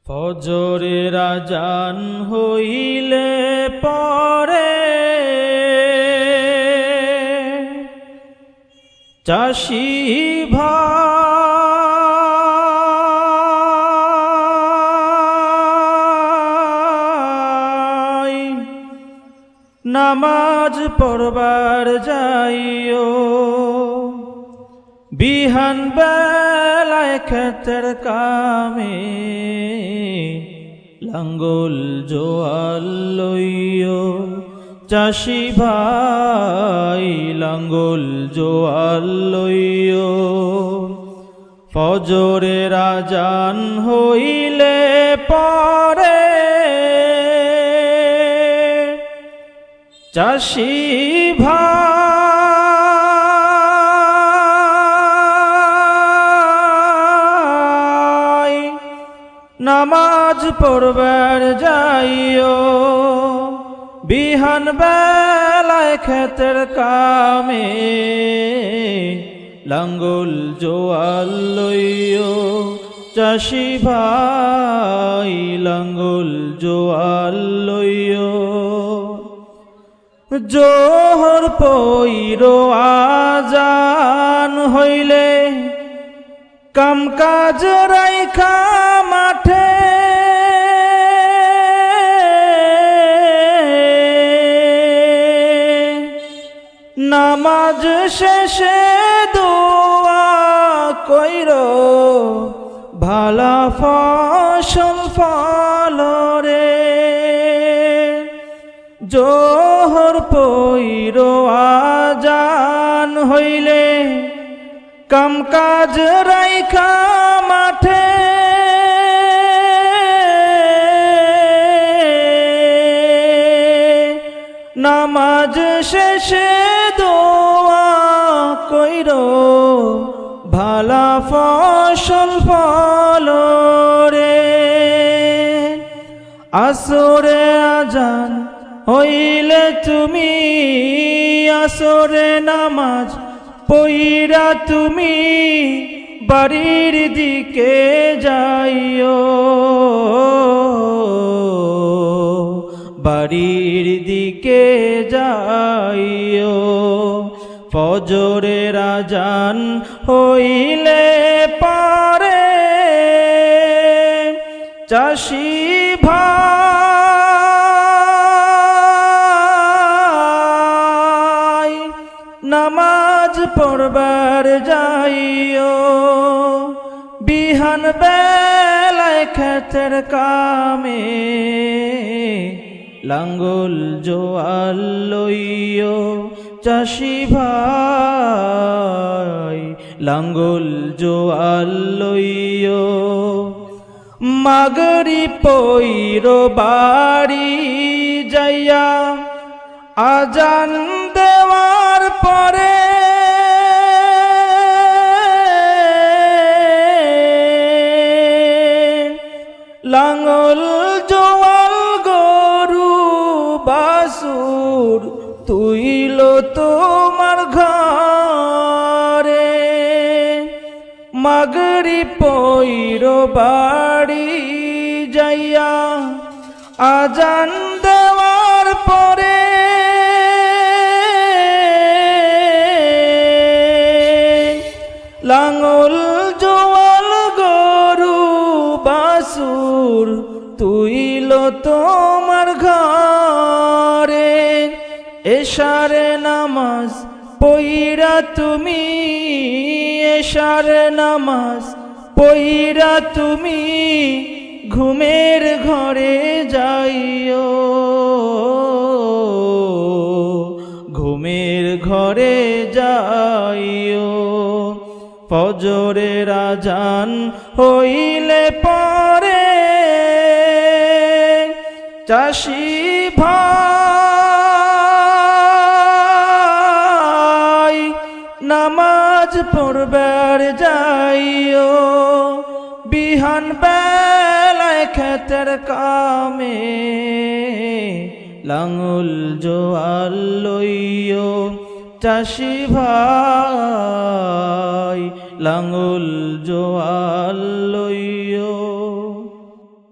ফজরের আজান হইলে পরে চাষি ভাই নামাজ পড়বার যাইও, বিহান বেলায় ক্ষেতের কামে লাঙ্গল জোয়াল লইও। চাষি ভাই লাঙ্গল জোয়াল লইও, ফজরের আজান হইলে পরে চাষি ভাই নামাজ পড়বার যাইও, বিহান বেলায় ক্ষেতের কামে লাঙ্গল জোয়াল লইও। চাষি ভাই লাঙ্গল জোয়াল লইও, জোহর পইরো আজান হইলে কাম কাজ রাইখা মাঠে নামাজ শেষে দোয়া কইরো, ভালা ফসল ফলরে। জোহর পইরো আজান হইলে কাম কাজ রাইখা মাঠে নামাজ শেষে দোয়া কইরো, ভালা ফসল ফলরে। আসরে আজান হইলে তুমি আসরে নামাজ পইরা তুমি বাড়ির দিকে যাইও, বাড়ির দিকে যাইও। ফজরের আজান হইলে পারে চাষি ভাই নামাজ পড়বার যাইও, বিহান বেলায় ক্ষেতের কামে লাঙ্গল জোয়াল লইও। চাষি ভাই লাঙ্গল জোয়াল লইও, মাগরি পইরো বাড়ি যাইয়া আজান দেওয়ার পরে লাঙ্গল জোয়াল গরু বাছুর তুইল তোমার ঘরে। মাগরি পইরো বাড়ি যাইয়া আজান দেওয়ার পরে লাঙ্গল জোয়াল গরু বাছুর তুইল তোমার ঘরে। এশারে নামাজ পইরা তুমি এশারে নামাজ পইরা তুমি ঘুমের ঘরে যাইও, ঘুমের ঘরে যাইও। ফজরের আজান হইলে পরে চাষি ভাই নামাজ পড়বার যাইও, বিহান বেলায় ক্ষেতের কামে লাঙ্গল জোয়াল লইও। চাষি ভাই লাঙ্গল জোয়াল লইও।